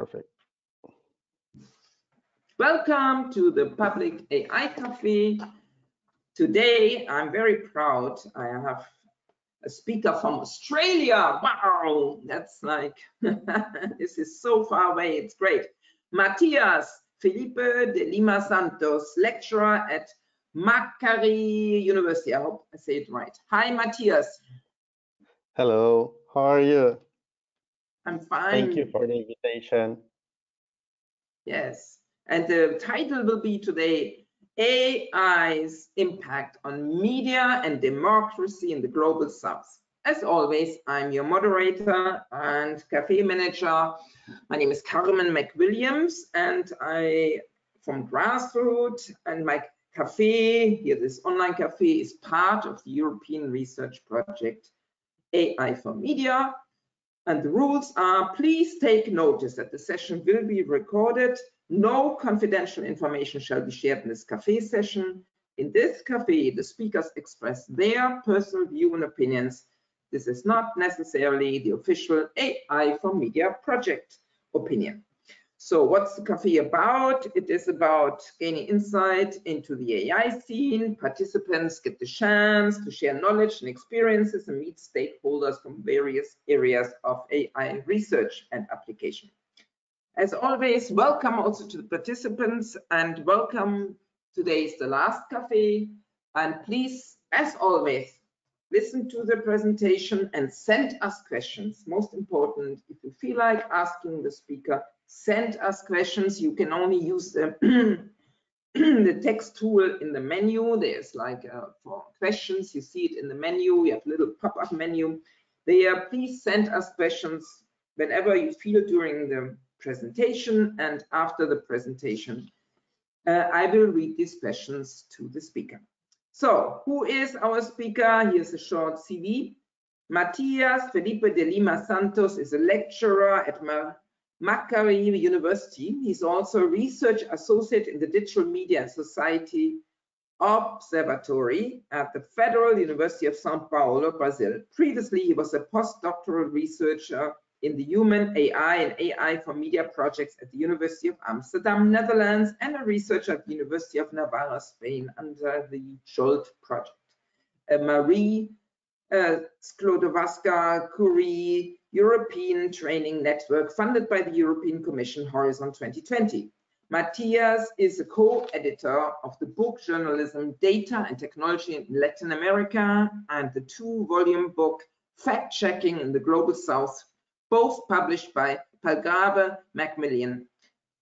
Perfect. Welcome to the Public AI Cafe. Today, I'm very proud. I have a speaker from Australia. Wow, that's like, this is so far away. It's great. Mathias-Felipe de-Lima-Santos, lecturer at Macquarie University. I hope I say it right. Hi, Matthias. Hello, how are you? I'm fine. Thank you for the invitation. Yes, and the title will be today, AI's impact on media and democracy in the global south. As always, I'm your moderator and cafe manager. My name is Carmen McWilliams, and I from Grassroots, and my cafe here, this online cafe, is part of the European research project AI for Media. And the rules are, please take notice that the session will be recorded. No confidential information shall be shared in this cafe session. In this cafe, the speakers express their personal view and opinions. This is not necessarily the official AI for Media project opinion. So what's the cafe about? It is about gaining insight into the AI scene. Participants get the chance to share knowledge and experiences and meet stakeholders from various areas of AI research and application. As always, welcome also to the participants, and welcome. Today is the last cafe, and please, as always, listen to the presentation and send us questions. Most important, if you feel like asking the speaker, send us questions. You can only use the, the text tool in the menu. There's like for questions, you see it in the menu. You have a little pop-up menu there. Please send us questions whenever you feel during the presentation, and after the presentation, I will read these questions to the speaker. So, who is our speaker? Here's a short CV. Mathias-Felipe de-Lima-Santos is a lecturer at Macquarie University. He's also a research associate in the Digital Media and Society Observatory at the Federal University of São Paulo, Brazil. Previously, he was a postdoctoral researcher in the Human AI and AI for Media projects at the University of Amsterdam, Netherlands, and a researcher at the University of Navarra, Spain, under the JOLT project. Marie Skłodowska-Curie European Training Network, funded by the European Commission Horizon 2020. Mathias is a co-editor of the book Journalism, Data and Technology in Latin America and the two-volume book Fact-Checking in the Global South, both published by Palgrave Macmillan.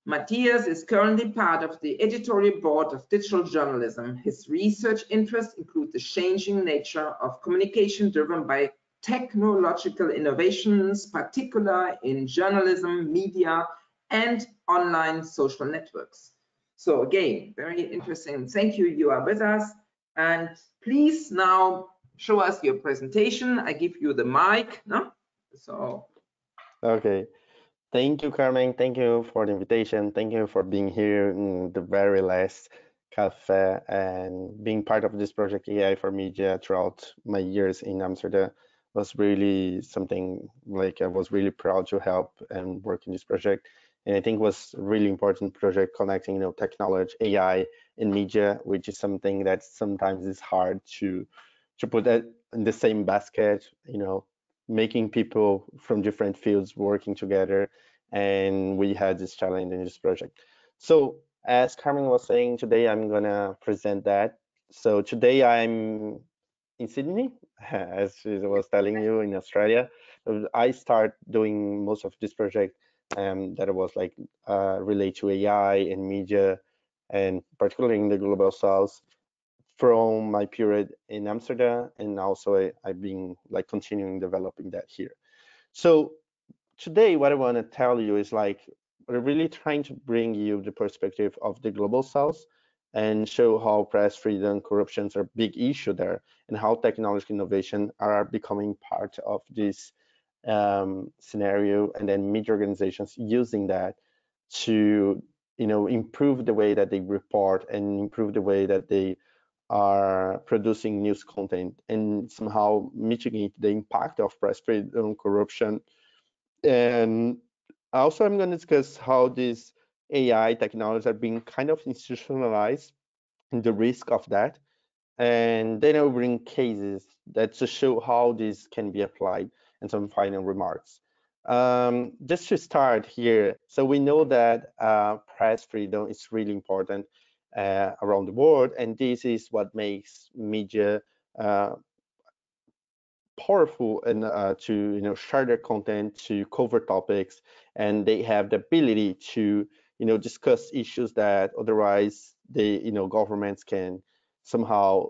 Mathias is currently part of the editorial board of digital journalism. His research interests include the changing nature of communication driven by technological innovations, particularly in journalism, media, and online social networks. So again, very interesting. Thank you, you are with us. And please now show us your presentation. I give you the mic. No? So. Okay. Thank you, Carmen. Thank you for the invitation. Thank you for being here in the very last cafe and being part of this project AI for Media throughout my years in Amsterdam. Was really something like I was really proud to help and work in this project. And I think it was a really important project connecting, technology, AI, and media, which is something that sometimes is hard to put that in the same basket, making people from different fields working together. And we had this challenge in this project. So as Carmen was saying, today I'm gonna present that. So today I'm in Sydney, as she was telling you, in Australia. I start doing most of this project that was like related to AI and media, and particularly in the global south, from my period in Amsterdam, and also I've been like continuing developing that here. So today, what I want to tell you is like we're really trying to bring you the perspective of the global south and show how press freedom, corruptions are a big issue there, and how technological innovation are becoming part of this scenario, and then media organizations using that to improve the way that they report and improve the way that they are producing news content, and somehow mitigate the impact of press freedom, corruption, and Also, I'm going to discuss how these AI technologies are being kind of institutionalized and the risk of that. And then I'll bring cases that to show how this can be applied and some final remarks. Just to start here, so we know that press freedom is really important around the world, and this is what makes media uh, powerful and to share their content, to cover topics, and they have the ability to discuss issues that otherwise the governments can somehow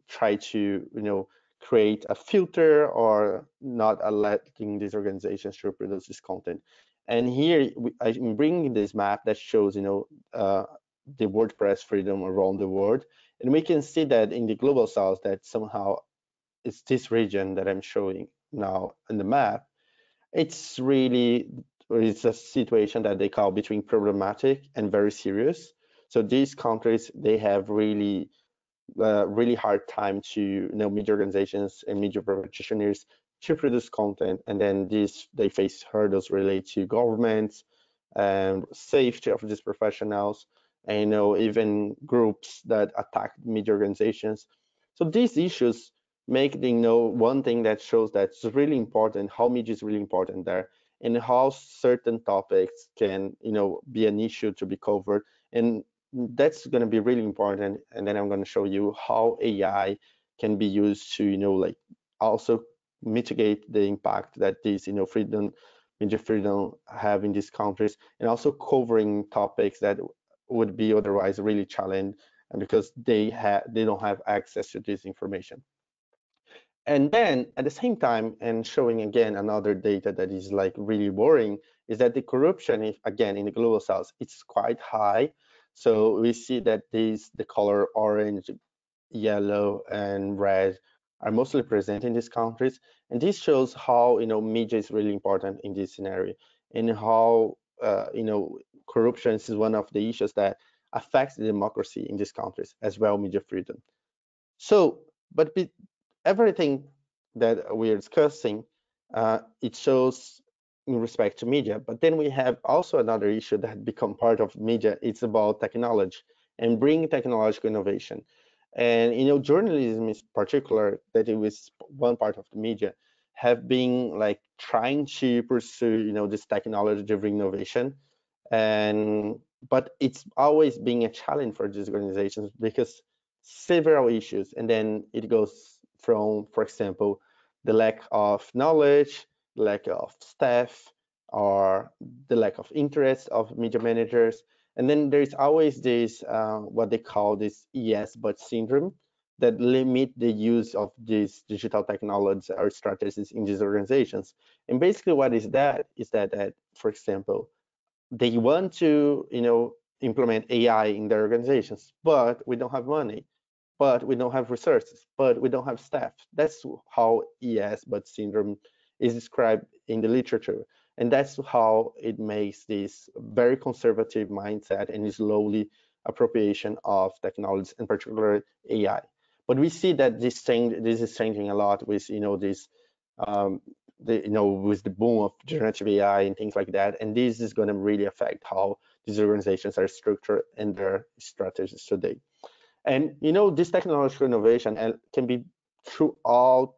try to create a filter or not letting these organizations to reproduce this content. And here I'm bringing this map that shows the WordPress freedom around the world, and we can see that in the global south that somehow it's this region that I'm showing now in the map. It's a situation that they call between problematic and very serious. So these countries, they have really hard time to media organizations and media practitioners to produce content, and then they face hurdles related to governments and safety of these professionals, and even groups that attack media organizations. So these issues make one thing that shows that it's really important how media is really important there, and how certain topics can be an issue to be covered, and that's going to be really important. And then I'm going to show you how AI can be used to like also mitigate the impact that these media freedom have in these countries, and also covering topics that would be otherwise really challenged, and because they don't have access to this information. And then at the same time, and showing again another data that is like really worrying, is that the corruption, if again in the global south, it's quite high. So we see that the color orange, yellow, and red are mostly present in these countries, and this shows how media is really important in this scenario, and how corruption is one of the issues that affects the democracy in these countries as well, media freedom. So, but everything that we are discussing, it shows in respect to media. But then we have also another issue that become part of media. It's about technology and bringing technological innovation. And journalism is particular, that it was one part of the media, have been like trying to pursue this technology-driven innovation, and but it's always being a challenge for these organizations because several issues, and then it goes from, for example, the lack of knowledge, lack of staff, or the lack of interest of media managers. And then there's always this what they call this yes but syndrome, that limit the use of these digital technologies or strategies in these organizations. And basically what is that is that for example, they want to implement AI in their organizations, but we don't have money, but we don't have resources, but we don't have staff. That's how ES but syndrome is described in the literature, and that's how it makes this very conservative mindset and slowly appropriation of technologies, in particular AI. But we see that this is changing a lot with this um, with the boom of generative AI and things like that. And this is going to really affect how these organizations are structured and their strategies today. And this technological innovation can be throughout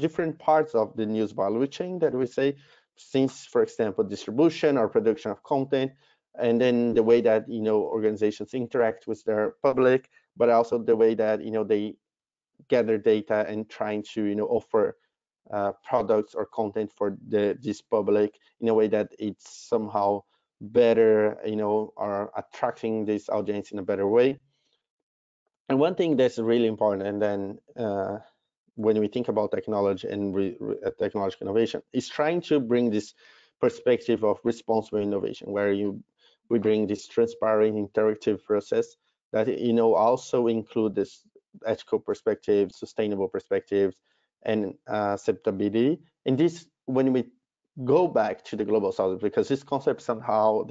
different parts of the news value chain that we say, since, for example, distribution or production of content, and then the way that organizations interact with their public, but also the way that they gather data and trying to offer products or content for this public in a way that it's somehow better, or attracting this audience in a better way. And one thing that's really important, and then when we think about technology and technological innovation, is trying to bring this perspective of responsible innovation, where we bring this transparent, interactive process that also include this ethical perspective, sustainable perspectives, and acceptability. And this, when we go back to the global south, because this concept somehow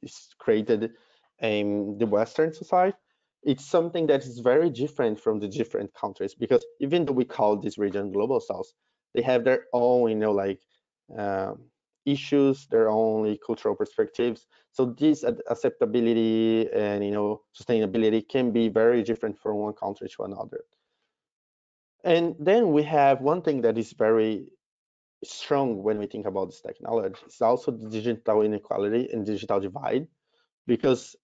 is created in the Western society, it's something that is very different from the different countries, because even though we call this region global south, they have their own like uh, issues, their own cultural perspectives. So this acceptability and sustainability can be very different from one country to another. And then we have one thing that is very strong when we think about this technology. It's also the digital inequality and digital divide, because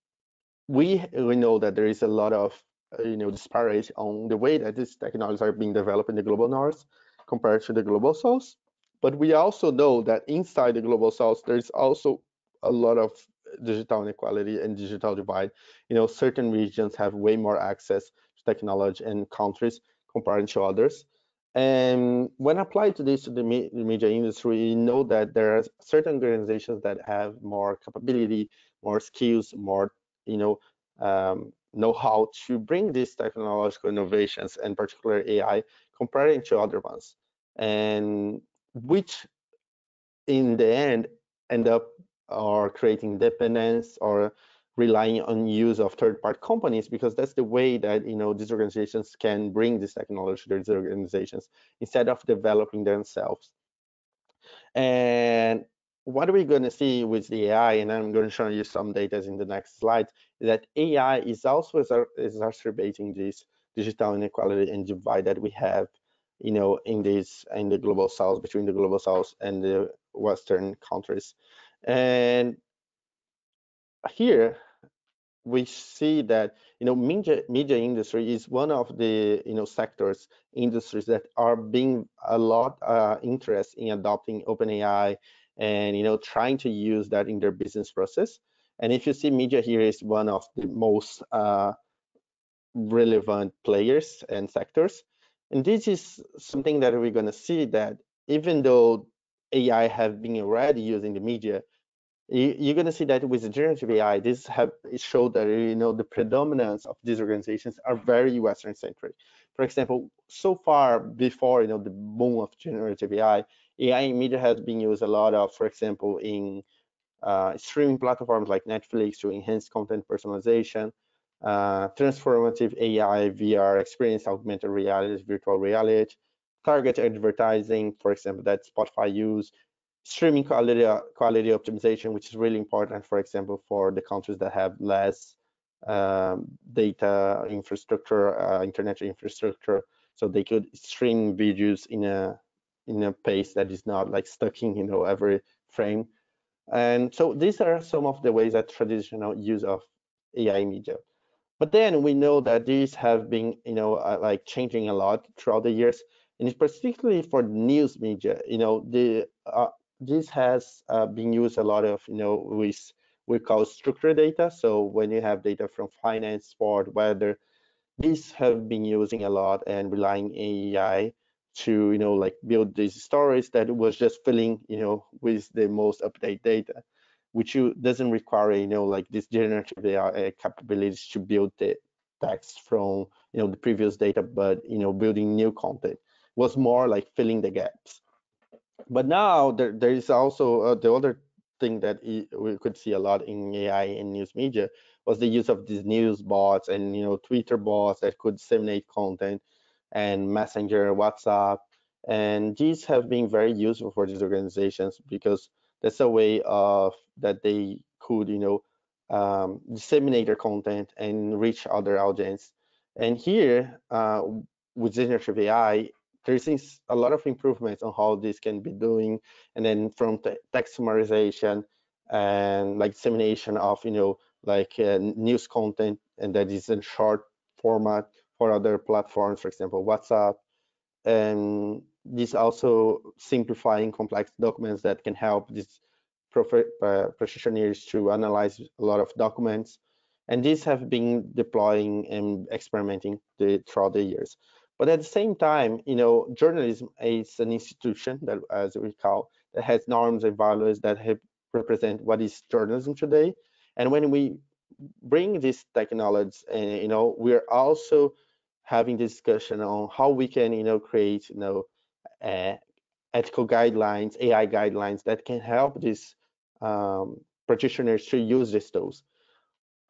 we know that there is a lot of disparity on the way that these technologies are being developed in the global north compared to the global south. But we also know that inside the global south, there's also a lot of digital inequality and digital divide. Certain regions have way more access to technology and countries compared to others. And when applied to this to the media industry, you know that there are certain organizations that have more capability, more skills, more know how to bring these technological innovations, and particularly AI, comparing to other ones, and which in the end up or creating dependence or relying on use of third-party companies, because that's the way that these organizations can bring this technology to these organizations instead of developing themselves. And what are we going to see with the AI, and I'm going to show you some data in the next slide, is that AI is also exacerbating this digital inequality and divide that we have in the global south, between the global south and the Western countries. And here we see that media industry is one of the sectors, industries that are being a lot interest in adopting OpenAI and trying to use that in their business process. And if you see, media here is one of the most relevant players and sectors. And this is something that we're going to see, that even though AI have been already used in the media, you're going to see that with the generative AI, it showed that the predominance of these organizations are very Western centric. For example, so far before the boom of generative AI in media has been used a lot of, for example, in streaming platforms like Netflix to enhance content personalization, transformative AI, VR experience, augmented reality, virtual reality, target advertising, for example, that Spotify use, streaming quality optimization, which is really important, for example, for the countries that have less data infrastructure, internet infrastructure, so they could stream videos in a pace that is not like stuck in every frame. And so these are some of the ways that traditional use of AI media. But then we know that these have been, like changing a lot throughout the years, and it's particularly for news media. This has been used a lot of, we call structured data. So when you have data from finance, sport, weather, these have been using a lot and relying AI to, like build these stories that was just filling, with the most up-to-date data, which doesn't require, like this generative AI capabilities to build the text from, the previous data, but, building new content was more like filling the gaps. But now there is also the other thing that we could see a lot in AI and news media was the use of these news bots and Twitter bots that could disseminate content, and Messenger, WhatsApp, and these have been very useful for these organizations because that's a way of that they could disseminate their content and reach other audience. And here with generative AI, there's a lot of improvements on how this can be doing, and then from text summarization and like dissemination of like news content, and that is in short format for other platforms, for example WhatsApp. And this also simplifying complex documents that can help these practitioners to analyze a lot of documents. And these have been deploying and experimenting throughout the years. But at the same time, journalism is an institution that, as we call, that has norms and values that represent what is journalism today. And when we bring these technologies, we're also having discussion on how we can, create, ethical guidelines, AI guidelines that can help these practitioners to use these tools.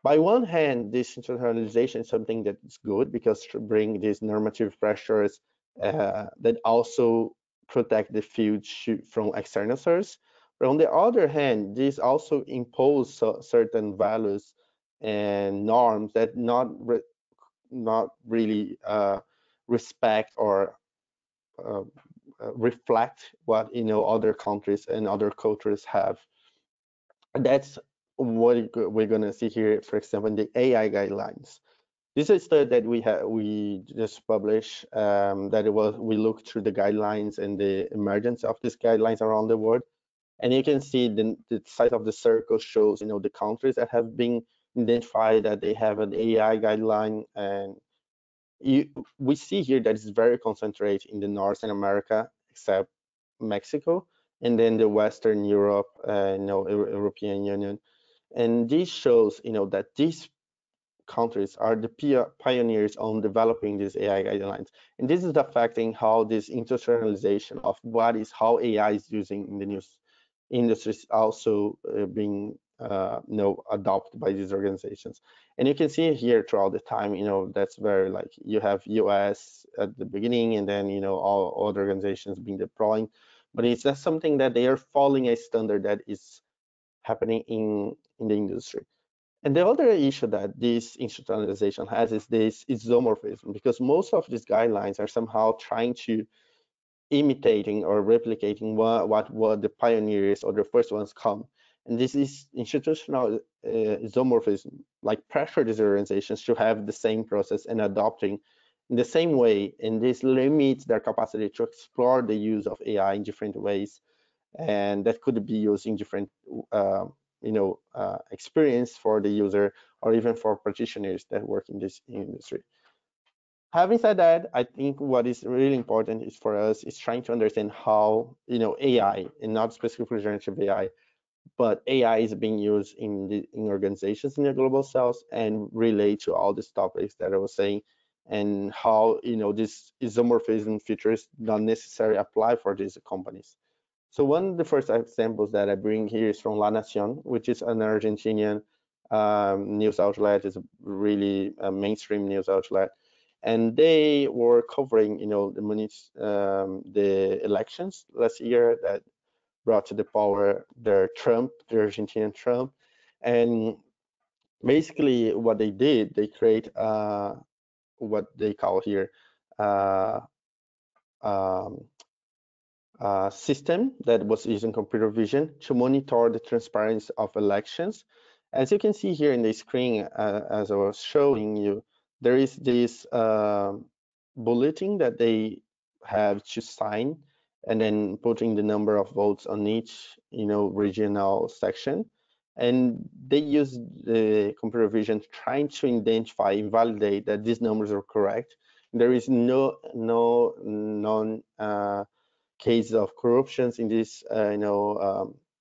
By one hand, this internalization is something that is good because to bring these normative pressures that also protect the field from external sources. But on the other hand, this also impose certain values and norms that not really respect or uh, reflect what other countries and other cultures have. And that's what we're gonna see here, for example, in the AI guidelines. This is a study that we just published, that it was we looked through the guidelines and the emergence of these guidelines around the world. And you can see the size of the circle shows the countries that have been identified that they have an AI guideline. And we see here that it's very concentrated in the Northern America, except Mexico, and then the Western Europe, European Union. And this shows that these countries are the pioneers on developing these AI guidelines. And this is affecting how this industrialization of how AI is using in the news industries also being adopted by these organizations. And you can see here throughout the time, that's very like you have US at the beginning, and then all other organizations being deploying, but it's just something that they are following a standard that is happening in the industry. And the other issue that this institutionalization has is this isomorphism, because most of these guidelines are somehow trying to imitating or replicating what the pioneers or the first ones come. And this is institutional isomorphism, like pressure these organizations to have the same process and adopting in the same way. And this limits their capacity to explore the use of AI in different ways. And that could be used in different experience for the user or even for practitioners that work in this industry. Having said that, I think what is really important is for us is trying to understand how AI, and not specifically generative AI, but AI is being used in organizations in the global south and relate to all these topics that I was saying, and how this isomorphism features not necessarily apply for these companies. So one of the first examples that I bring here is from La Nación, which is an Argentinian news outlet. It's a really mainstream news outlet, and they were covering, the elections last year that brought to the power the Argentinian Trump, and basically what they did, they create what they call here uh, um, system that was using computer vision to monitor the transparency of elections. As you can see here in the screen, as I was showing you, there is this bulletin that they have to sign, and then putting the number of votes on each, regional section. And they use the computer vision trying to identify and validate that these numbers are correct. There is no non cases of corruptions in these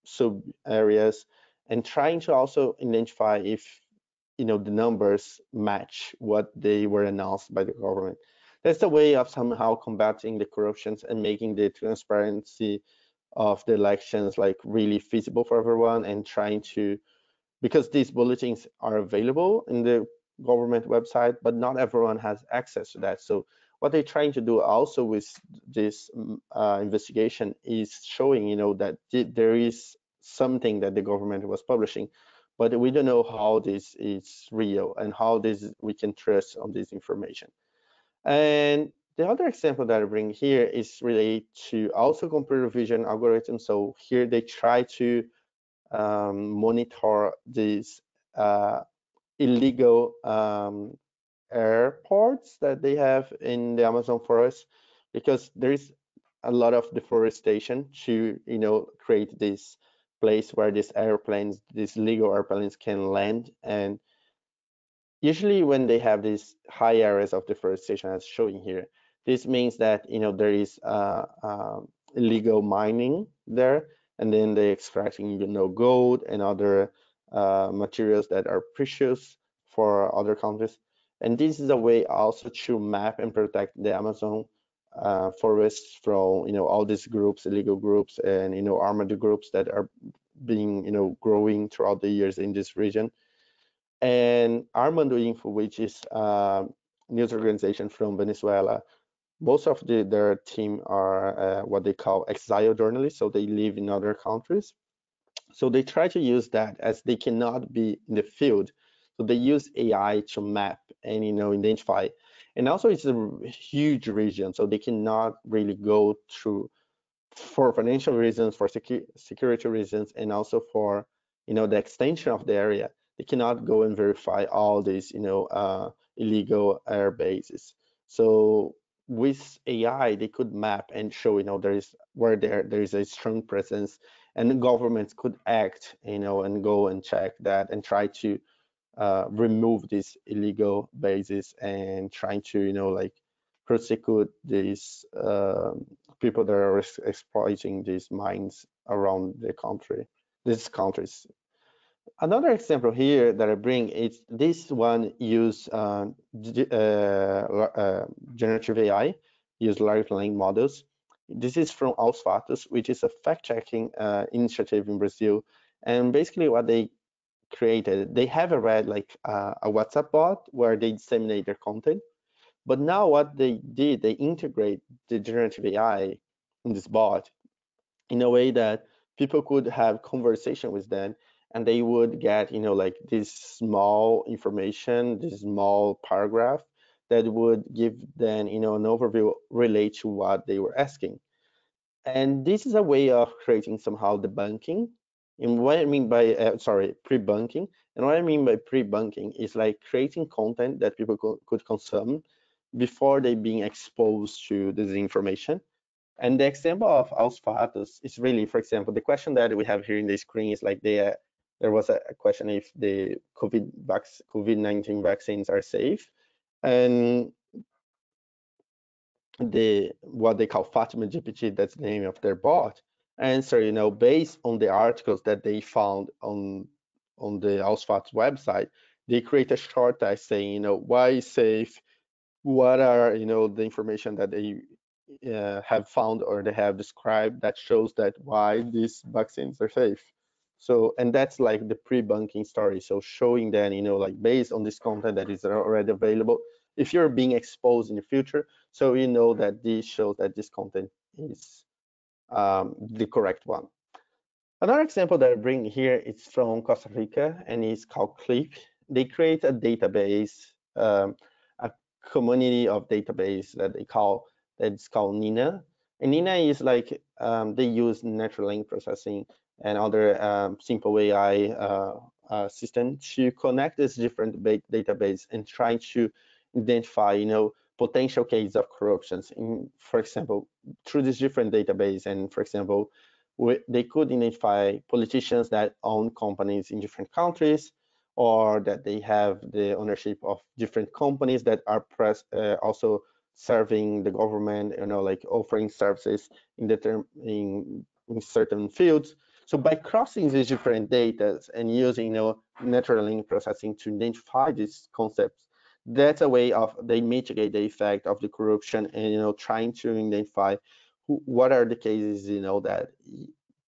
sub areas, and trying to also identify if the numbers match what they were announced by the government. That's the way of somehow combating the corruptions and making the transparency of the elections like really feasible for everyone, and trying to, because these bulletins are available in the government website, but not everyone has access to that. So what they're trying to do also with this investigation is showing, that there is something that the government was publishing, but we don't know how this is real and how this we can trust on this information. And the other example that I bring here is related to also computer vision algorithms. So here they try to monitor these illegal airports that they have in the Amazon forest, because there is a lot of deforestation to create this place where these legal airplanes can land. And usually when they have these high areas of deforestation as showing here, this means that there is illegal mining there, and then they're extracting gold and other materials that are precious for other countries. And this is a way also to map and protect the Amazon forests from all these groups, illegal groups, and armed groups that are being growing throughout the years in this region. And Armando Info, which is a news organization from Venezuela, most of their team are what they call exile journalists, so they live in other countries. So they try to use that as they cannot be in the field. So they use AI to map and identify. And also it's a huge region, so they cannot really go through for financial reasons, for security reasons, and also for the extension of the area. They cannot go and verify all these illegal air bases. So with AI, they could map and show there is where there is a strong presence, and governments could act and go and check that and try to remove these illegal bases and trying to like prosecute these people that are exploiting these mines around the country, these countries. Another example here that I bring is this one use generative AI, use large language models. This is from Fatos, which is a fact-checking initiative in Brazil. And basically what they created, they have already like a WhatsApp bot where they disseminate their content. But now what they did, they integrate the generative AI in this bot in a way that people could have conversation with them, and they would get like this small information, this small paragraph that would give them an overview relate to what they were asking. And this is a way of creating somehow debunking. And what I mean by, sorry, pre-bunking. And what I mean by pre-bunking is like creating content that people could consume before they being exposed to this information. And the example of Aos Fatos is really, for example, the question that we have here in the screen is like there was a question if the COVID-19 vaccines are safe. And what they call Fatima GPT, that's the name of their bot, answer, based on the articles that they found on the Ausfat's website, they create a short text saying, why is safe, what are, the information that they have found or they have described that shows that why these vaccines are safe. So, and that's like the pre-bunking story. So showing that, like based on this content that is already available, if you're being exposed in the future, so that this shows that this content is the correct one. Another example that I bring here is from Costa Rica, and it's called CLIP. They create a database, a community of database that's called Nina. And Nina is like they use natural language processing and other simple AI system to connect this different database and try to identify, potential cases of corruptions. For example, through this different database, and for example, they could identify politicians that own companies in different countries, or that they have the ownership of different companies that are also serving the government, like offering services in certain fields. So by crossing these different data and using natural language processing to identify these concepts, that's a way of they mitigate the effect of the corruption and trying to identify what are the cases that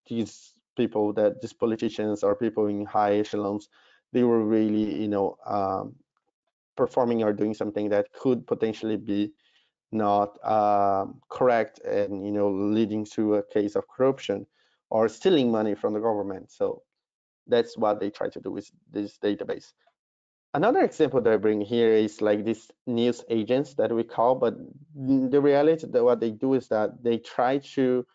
these people, that these politicians or people in high echelons, they were really performing or doing something that could potentially be not correct and leading to a case of corruption or stealing money from the government. So that's what they try to do with this database. Another example that I bring here is like these news agents that we call, but the reality that what they do is that they try to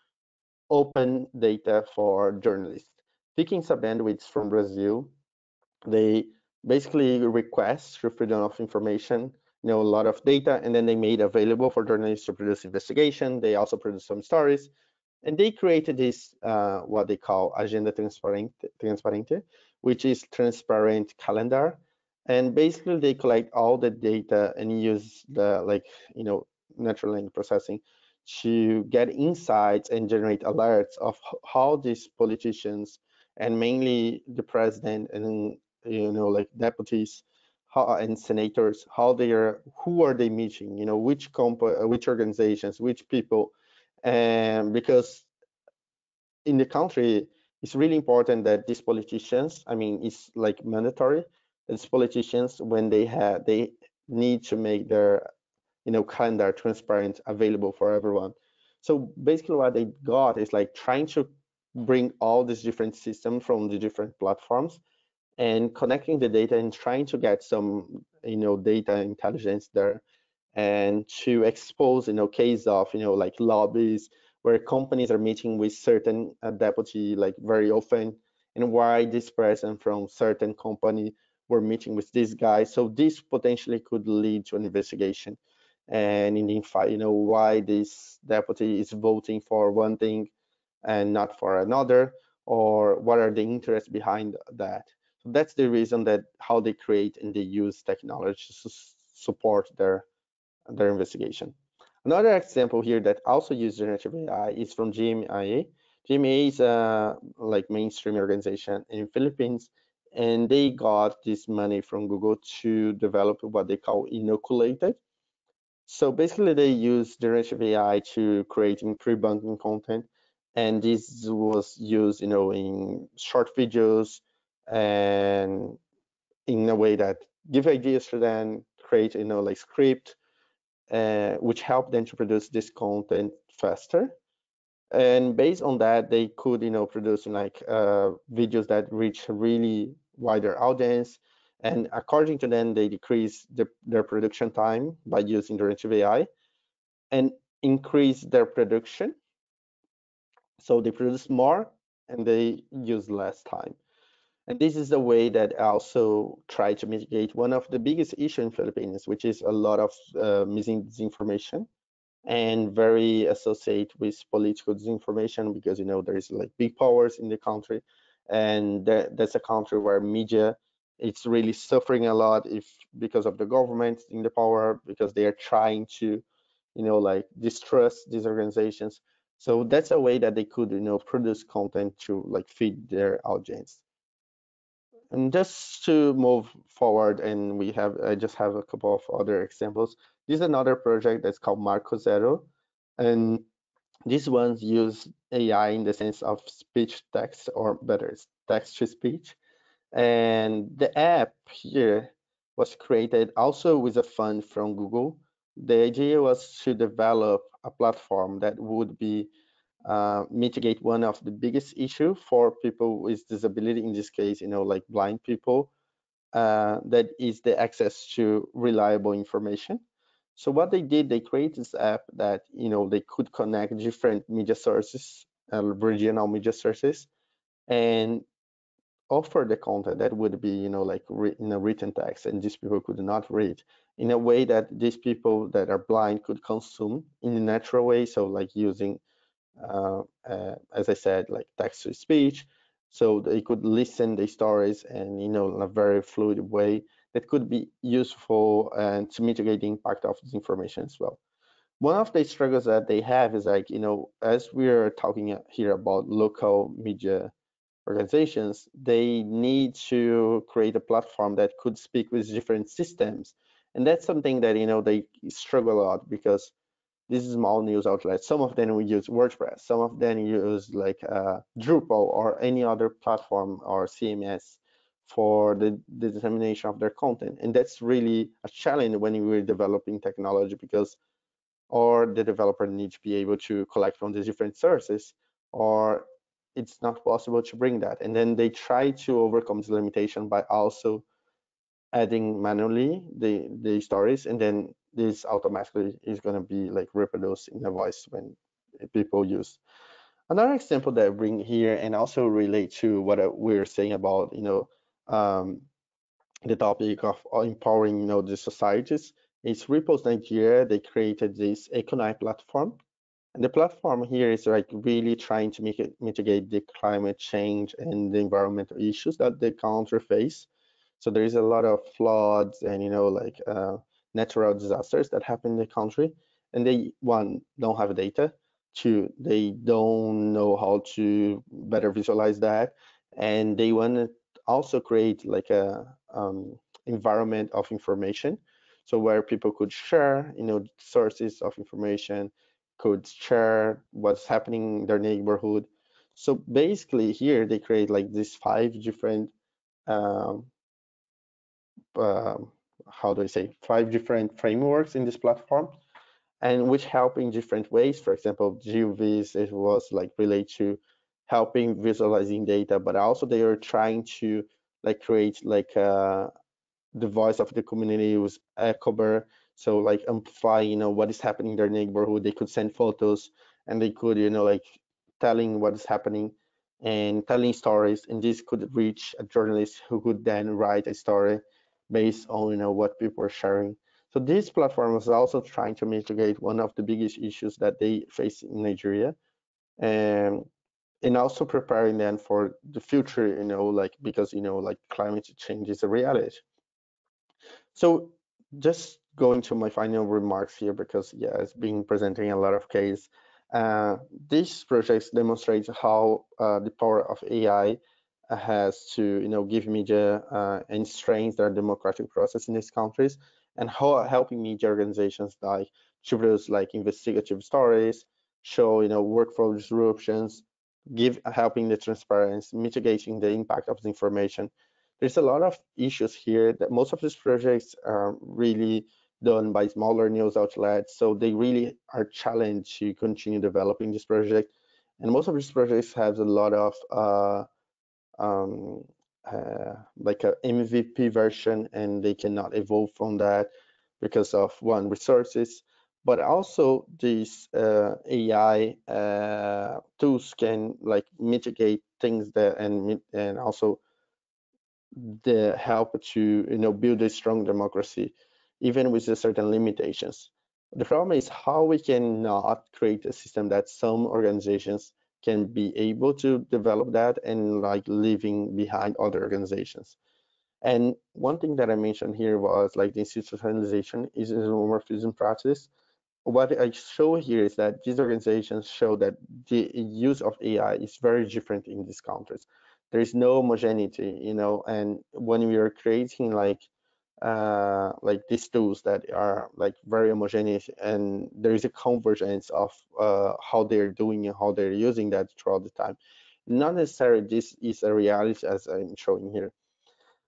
open data for journalists. Picking some bandwidths from Brazil, they basically request through freedom of information, a lot of data, and then they made available for journalists to produce investigation. They also produce some stories, and they created this what they call Agenda Transparente, which is transparent calendar. And basically, they collect all the data and use the natural language processing to get insights and generate alerts of how these politicians and mainly the president and like deputies and senators, who are they meeting, which organizations, which people, and because in the country it's really important that these politicians, I mean, it's like mandatory that these politicians, when they need to make their calendar transparent, available for everyone. So basically what they got is like trying to bring all these different systems from the different platforms and connecting the data and trying to get some, data intelligence there, and to expose, case of, like lobbies where companies are meeting with certain deputy like very often, and why this person from certain company were meeting with this guy. So this potentially could lead to an investigation and identify, why this deputy is voting for one thing and not for another, or what are the interests behind that. So that's the reason that how they create and they use technology to support their investigation. Another example here that also uses generative AI is from GMIA. GMIA is a like mainstream organization in Philippines, and they got this money from Google to develop what they call inoculated. So basically, they use generative AI to creating pre-bunking content, and this was used, in short videos and in a way that give ideas to them, create, like script, which help them to produce this content faster. And based on that, they could, produce like videos that reach a really wider audience. And according to them, they decrease their production time by using generative AI and increase their production. So they produce more and they use less time. And this is the way that also try to mitigate one of the biggest issues in Philippines, which is a lot of missing disinformation and very associated with political disinformation, because there is like big powers in the country, and that's a country where media it's really suffering a lot if because of the government in the power, because they are trying to like distrust these organizations. So that's a way that they could produce content to like feed their audience. And just to move forward, and I just have a couple of other examples. This is another project that's called Marco Zero, and these ones use AI in the sense of speech text, or better, it's text to speech. And the app here was created also with a fund from Google. The idea was to develop a platform that would be mitigate one of the biggest issue for people with disability, in this case, like blind people, that is the access to reliable information. So what they did, they created this app that, they could connect different media sources, regional media sources, and offer the content that would be, like in a written text, and these people could not read, in a way that these people that are blind could consume in a natural way. So like using as I said, like text to speech, so they could listen the stories and in a very fluid way that could be useful and to mitigate the impact of this information as well. One of the struggles that they have is like, as we're talking here about local media organizations, they need to create a platform that could speak with different systems. And that's something that, they struggle a lot, because this is small news outlets. Some of them will use WordPress. Some of them use like Drupal or any other platform or CMS for the dissemination of their content. And that's really a challenge when we're developing technology, because or the developer needs to be able to collect from the different sources, or it's not possible to bring that. And then they try to overcome this limitation by also adding manually the stories, and then this automatically is going to be like reproduced in a voice when people use. Another example that I bring here and also relate to what we're saying about um, the topic of empowering the societies is Ripple's Nigeria. They created this Econite platform, and the platform here is like really trying to mitigate the climate change and the environmental issues that the country face. So there is a lot of floods and like natural disasters that happen in the country, and they one don't have data, two they don't know how to better visualize that, and they want to also create like a environment of information, so where people could share sources of information, could share what's happening in their neighborhood. So basically here they create like these five different um, um, how do I say, five different frameworks in this platform, and which help in different ways. For example, GeoVis, it was like related to helping visualizing data, but also they are trying to like create like the voice of the community was echober, so like amplify what is happening in their neighborhood. They could send photos and they could like telling what is happening and telling stories, and this could reach a journalist who could then write a story based on what people are sharing. So this platform was also trying to mitigate one of the biggest issues that they face in Nigeria, and also preparing them for the future, like because like climate change is a reality. So just going to my final remarks here, because yeah, it's been presenting a lot of case. These projects demonstrate how the power of AI has to give media and strengthen their democratic process in these countries, and how helping media organizations like to produce like investigative stories, show workflow disruptions, give helping the transparency, mitigating the impact of the information. There's a lot of issues here that most of these projects are really done by smaller news outlets, so they really are challenged to continue developing this project. And most of these projects have a lot of um, like a MVP version, and they cannot evolve from that because of one, resources, but also these AI tools can like mitigate things that and also the help to build a strong democracy, even with the certain limitations. The problem is how we cannot create a system that some organizations can be able to develop that and like leaving behind other organizations. And one thing that I mentioned here was like the institutionalization is a isomorphism practice. What I show here is that these organizations show that the use of AI is very different in these countries. There is no homogeneity, and when we are creating like these tools that are like very homogeneous, and there is a convergence of how they're doing and how they're using that throughout the time. Not necessarily this is a reality as I'm showing here.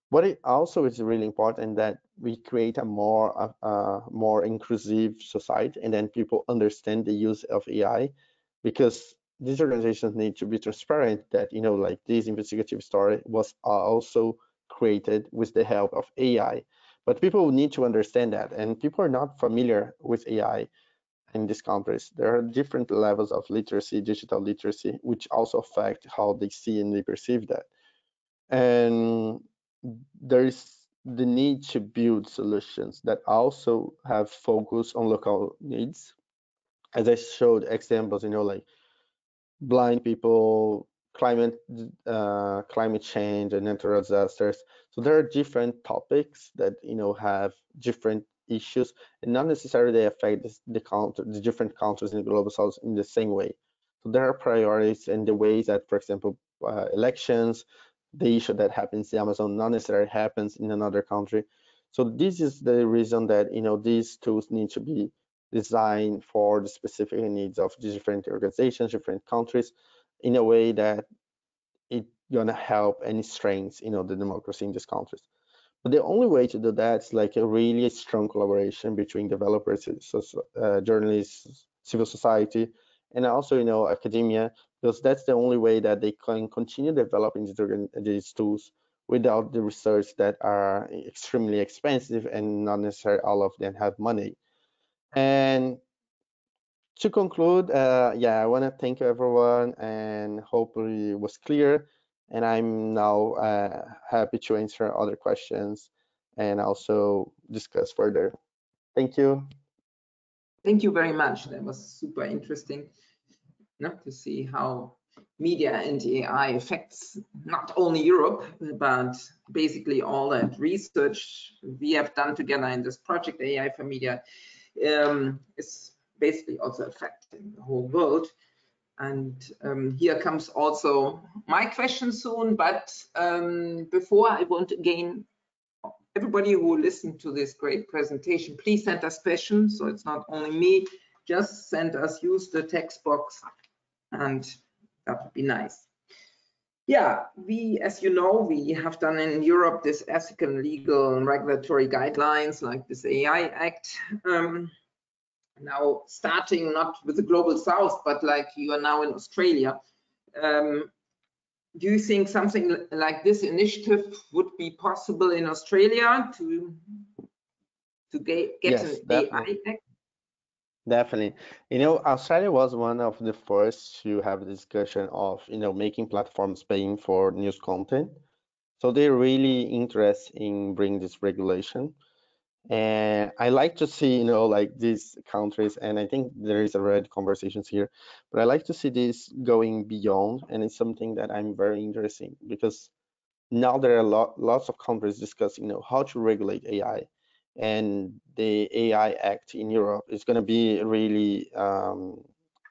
But it also is really important that we create a more inclusive society, and then people understand the use of AI, because these organizations need to be transparent that like this investigative story was also created with the help of AI. But people need to understand that, and people are not familiar with AI in these countries. There are different levels of literacy, digital literacy, which also affect how they see and they perceive that. And there is the need to build solutions that also have focus on local needs. As I showed examples, like blind people, climate change, and natural disasters. So there are different topics that have different issues, and not necessarily they affect the different countries in the global south in the same way. So there are priorities and the ways that, for example, elections, the issue that happens in Amazon not necessarily happens in another country. So this is the reason that these tools need to be designed for the specific needs of different organizations, different countries, in a way that it's gonna help and strengthen the democracy in these countries. But the only way to do that is like a really strong collaboration between developers, journalists, civil society, and also academia, because that's the only way that they can continue developing these tools without the research that are extremely expensive, and not necessarily all of them have money. And to conclude, yeah, I want to thank everyone, and hopefully it was clear. And I'm now happy to answer other questions and also discuss further. Thank you. Thank you very much. That was super interesting to see how media and AI affects not only Europe, but basically all that research we have done together in this project AI for Media is basically also affecting the whole world. And here comes also my question soon, but before I want to again, everybody who listened to this great presentation, please send us questions. So it's not only me, just send us, use the text box, and that would be nice. Yeah, as you know, we have done in Europe this ethical, legal, and regulatory guidelines like this AI Act. Now starting not with the global south, but like you are now in Australia, do you think something like this initiative would be possible in Australia to get Yes, an definitely. AI Act? Definitely. You know, Australia was one of the first to have a discussion of, making platforms paying for news content. So they're really interested in bringing this regulation. And I like to see, like these countries, and I think there is already conversations here, but I like to see this going beyond, and it's something that I'm very interested in because now there are lots of countries discussing, how to regulate AI, and the AI Act in Europe is going to be really,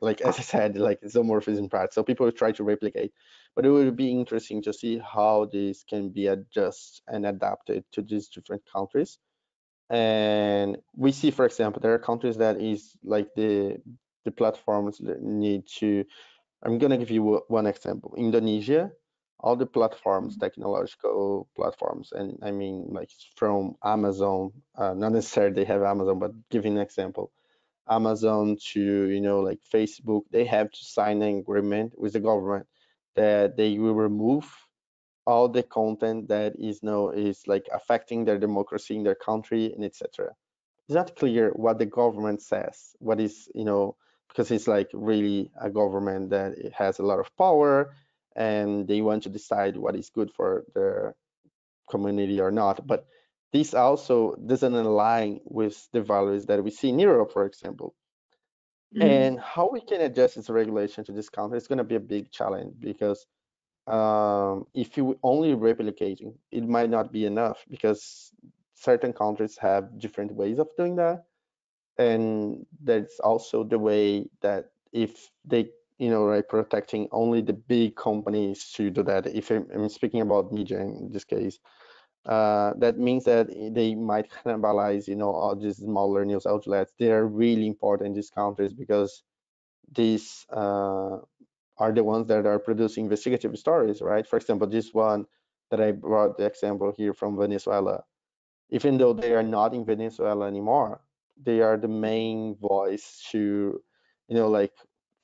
like as I said, like isomorphism part. So people try to replicate, but it will be interesting to see how this can be adjusted and adapted to these different countries. And we see, for example, there are countries that is like the platforms that need to. I'm gonna give you one example. Indonesia, all the platforms, technological platforms, and I mean like from Amazon, not necessarily they have Amazon, but giving an example, Amazon to, like Facebook, they have to sign an agreement with the government that they will remove all the content that is is like affecting their democracy in their country and etc. It's not clear what the government says, what is, because it's like really a government that it has a lot of power and they want to decide what is good for their community or not. But this also doesn't align with the values that we see in Europe, for example. And how we can adjust this regulation to this country is going to be a big challenge because if you only replicating, it might not be enough because certain countries have different ways of doing that. And that's also the way that if they, like protecting only the big companies to do that. If I'm speaking about media in this case, that means that they might cannibalize, all these smaller news outlets. They are really important in these countries because these are the ones that are producing investigative stories, right? For example, this one that I brought the example here from Venezuela, even though they are not in Venezuela anymore, they are the main voice to, like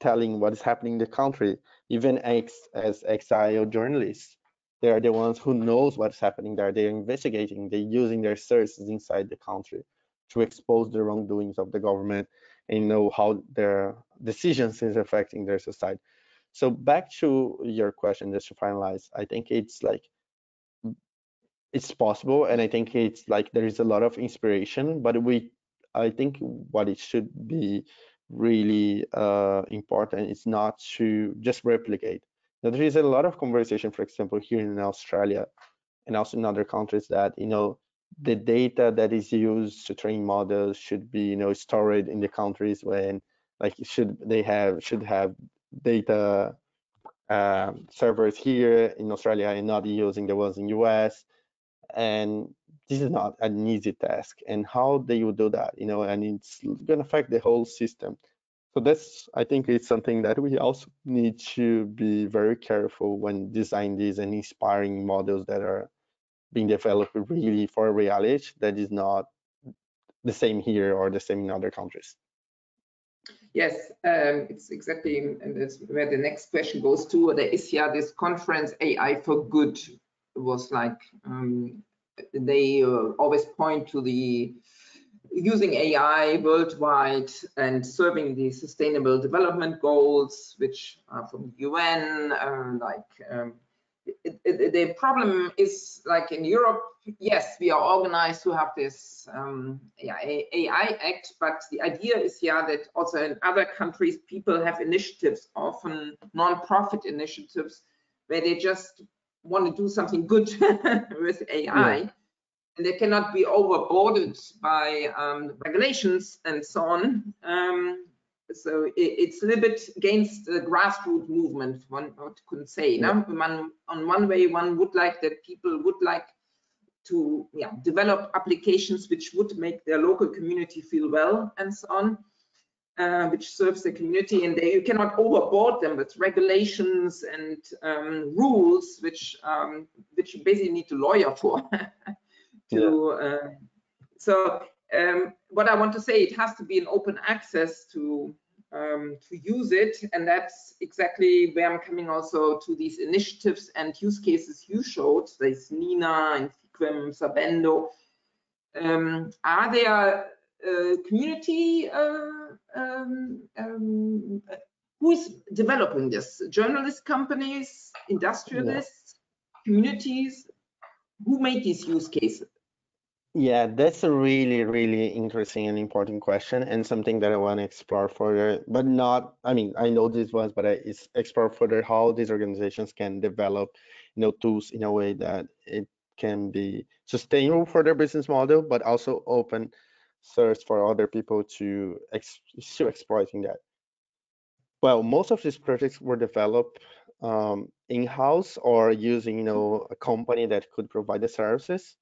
telling what is happening in the country. Even as exiled journalists, they are the ones who knows what's happening there. They're investigating, they're using their sources inside the country to expose the wrongdoings of the government and know how their decisions is affecting their society. So back to your question, just to finalize, I think it's like it's possible, and I think it's like there is a lot of inspiration, but I think what it should be really important is not to just replicate. Now, there is a lot of conversation, for example, here in Australia and also in other countries that, the data that is used to train models should be, stored in the countries when like should have data servers here in Australia and not using the ones in US. And this is not an easy task. And how they will do that, and it's going to affect the whole system. So that's, I think it's something that we also need to be very careful when designing these and inspiring models that are being developed really for a reality that is not the same here or the same in other countries. Yes, it's exactly, and that's where the next question goes to. There is this conference AI for Good. It was like they always point to the using AI worldwide and serving the Sustainable Development Goals, which are from the UN. The problem is like in Europe, yes, we are organized to have this AI Act, but the idea is that also in other countries, people have initiatives, often non-profit initiatives, where they just want to do something good with AI. Yeah. And they cannot be overboarded by regulations and so on. So it's a little bit against the grassroots movement, one could say. Yeah. No? On one way, one would like that people would like to develop applications which would make their local community feel well and so on, which serves the community, and you cannot overboard them with regulations and rules, which you basically need to lawyer for. So what I want to say, it has to be an open access to to use it. And that's exactly where I'm coming also to these initiatives and use cases you showed, this Nina and Fiquim, Sabendo. Are there community who is developing this? Journalist companies, industrialists, communities? Who made these use cases? Yeah, that's a really, really interesting and important question, and something that I want to explore further. But not, I mean, I know this was, but it's explore further how these organizations can develop, tools in a way that it can be sustainable for their business model, but also open source for other people to exploiting that. Well, most of these projects were developed in-house or using, a company that could provide the services.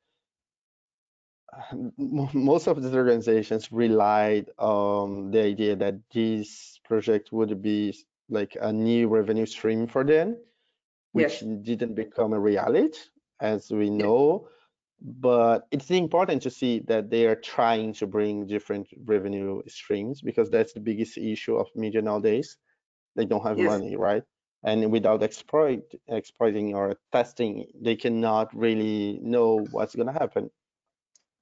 Most of these organizations relied on the idea that this project would be like a new revenue stream for them, which didn't become a reality, as we know. But it's important to see that they are trying to bring different revenue streams, because that's the biggest issue of media nowadays. They don't have money, right? And without exploiting or testing, they cannot really know what's going to happen.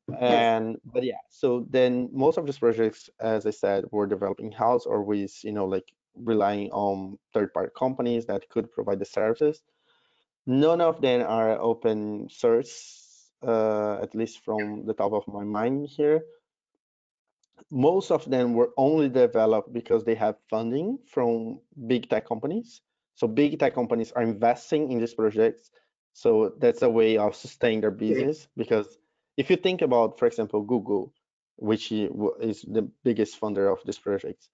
But yeah, so then most of these projects, as I said, were developed in-house or with, like relying on third-party companies that could provide the services. None of them are open source, at least from the top of my mind here. Most of them were only developed because they have funding from big tech companies. So big tech companies are investing in these projects. So that's a way of sustaining their business. Because if you think about, for example, Google, which is the biggest funder of these projects,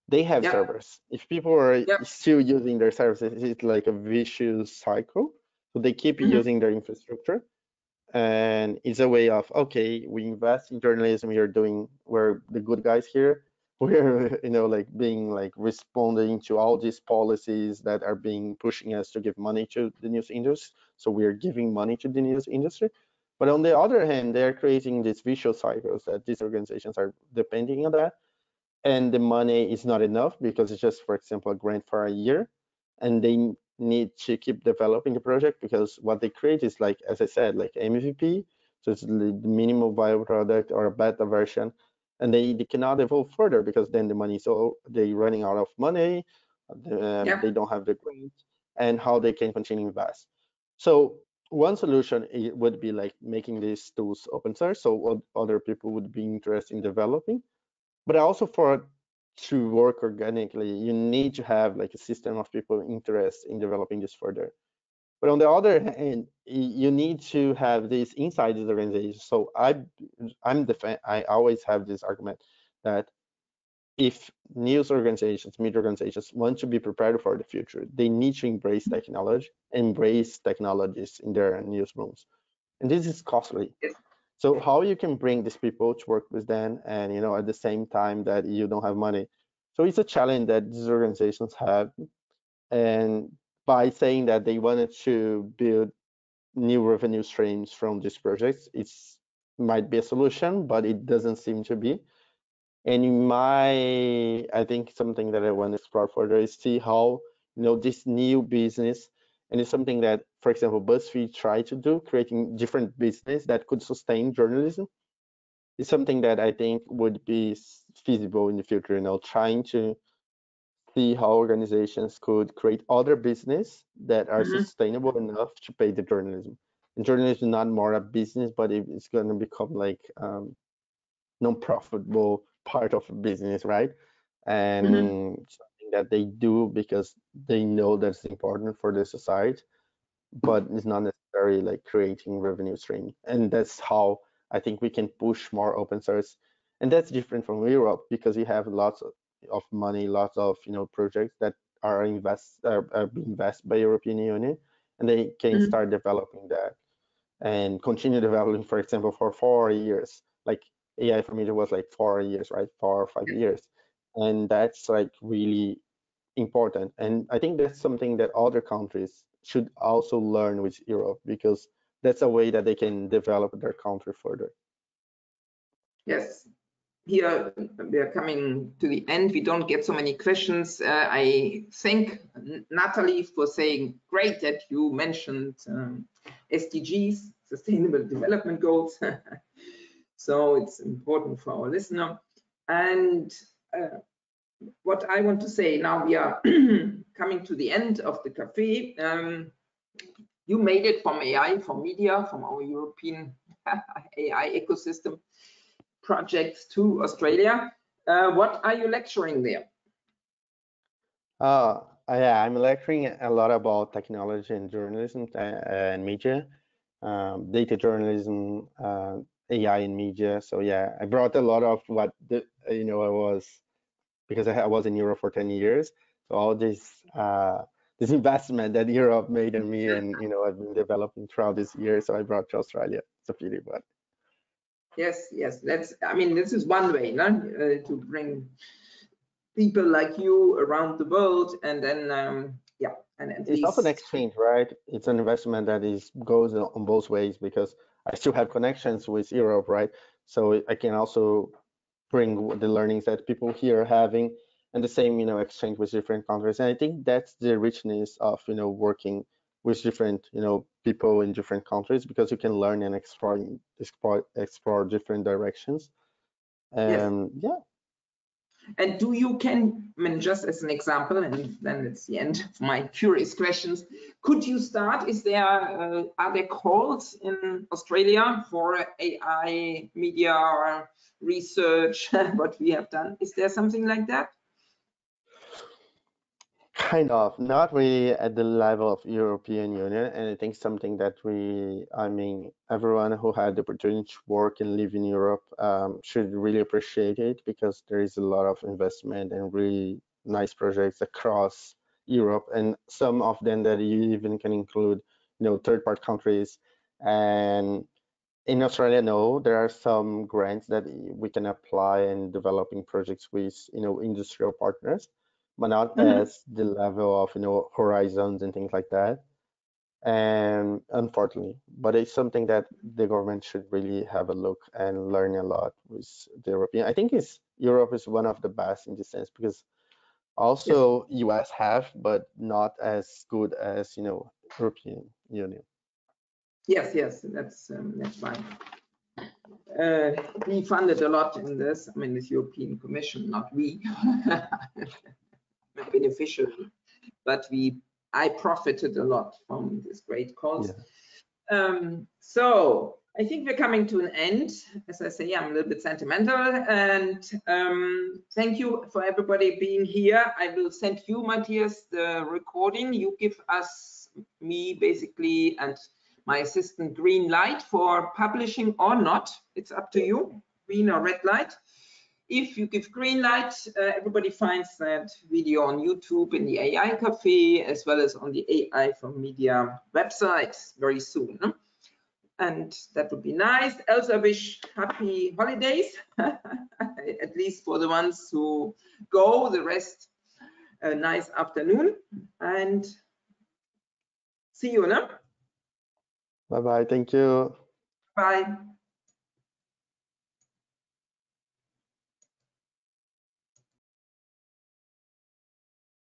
they have servers. If people are still using their services, it's like a vicious cycle. So they keep using their infrastructure. And it's a way of, okay, we invest in journalism, we're the good guys here. We're, like being like responding to all these policies that are being pushing us to give money to the news industry. So we're giving money to the news industry. But on the other hand, they're creating these vicious cycles that these organizations are depending on that. And the money is not enough because it's just, for example, a grant for a year. And they need to keep developing the project, because what they create is, like, as I said, like MVP. So it's the minimal viable product or a beta version. And they cannot evolve further because then the money, so they're running out of money. They don't have the grant, and how they can continue invest. So one solution would be like making these tools open source, so other people would be interested in developing. But also to work organically, you need to have like a system of people interested in developing this further. But on the other hand, you need to have this inside the organization. So I always have this argument that if news organizations, media organizations want to be prepared for the future, they need to embrace technologies in their newsrooms. And this is costly. So how you can bring these people to work with them, and at the same time that you don't have money. So it's a challenge that these organizations have. And by saying that they wanted to build new revenue streams from these projects, it's might be a solution, but it doesn't seem to be. And I think something that I want to explore further is see how this new business, and it's something that, for example, BuzzFeed tried to do, creating different business that could sustain journalism. Is something that I think would be feasible in the future. Trying to see how organizations could create other business that are sustainable enough to pay the journalism. And journalism is not more a business, but it's going to become like non-profitable part of a business, right? And something that they do because they know that's important for the society, but it's not necessarily like creating revenue stream. And that's how I think we can push more open source. And that's different from Europe, because you have lots of money, lots of projects that are being invested by European Union, and they can start developing that and continue developing, for example, for 4 years. Like AI for media was like 4 years, right? 4 or 5 years. And that's like really important. And I think that's something that other countries should also learn with Europe, because that's a way that they can develop their country further. Yes, here we are coming to the end. We don't get so many questions. I thank Natalie for saying great that you mentioned SDGs, Sustainable Development Goals. So it's important for our listener. And what I want to say now, we are coming to the end of the cafe. You made it from AI, from media, from our European AI ecosystem projects to Australia. What are you lecturing there? Yeah, I'm lecturing a lot about technology and journalism and media, data journalism, AI and media. So yeah, I brought a lot of what because I was in Europe for 10 years. So all this investment that Europe made in me, and I've been developing throughout this year. So I brought to Australia. It's a pity, but yes, I mean, this is one way, to bring people like you around the world, and then yeah, and at it's least also an exchange, right? It's an investment that goes on both ways, because I still have connections with Europe, right? So I can also bring the learnings that people here are having, and the same, exchange with different countries. And I think that's the richness of, working with different, people in different countries, because you can learn and explore different directions. And yes. yeah. And I mean, just as an example, and then it's the end of my curious questions, could you start, are there calls in Australia for AI media or research, what we have done? Is there something like that? Kind of, not really at the level of European Union. And I think something that everyone who had the opportunity to work and live in Europe should really appreciate it, because there is a lot of investment and really nice projects across Europe, and some of them that you even can include, third-party countries. And in Australia, no, there are some grants that we can apply in developing projects with, industrial partners, but not as the level of, horizons and things like that. And unfortunately, but it's something that the government should really have a look and learn a lot with the European. I think Europe is one of the best in this sense, because also Yes. US have, but not as good as, European Union. Yes, that's fine. We funded a lot in this. I mean, this European Commission, not we, beneficially, but I profited a lot from this great cause. Yeah. So I think we're coming to an end. As I say, I'm a little bit sentimental, and thank you for everybody being here. I will send you, Matthias, the recording. You give me basically, and my assistant, green light for publishing or not. It's up to you, green or red light. If you give green light, everybody finds that video on YouTube in the AI Cafe, as well as on the AI for Media website very soon. And that would be nice. Else, I wish happy holidays, at least for the ones who go. The rest, a nice afternoon, and see you, no? Bye-bye. Thank you. Bye.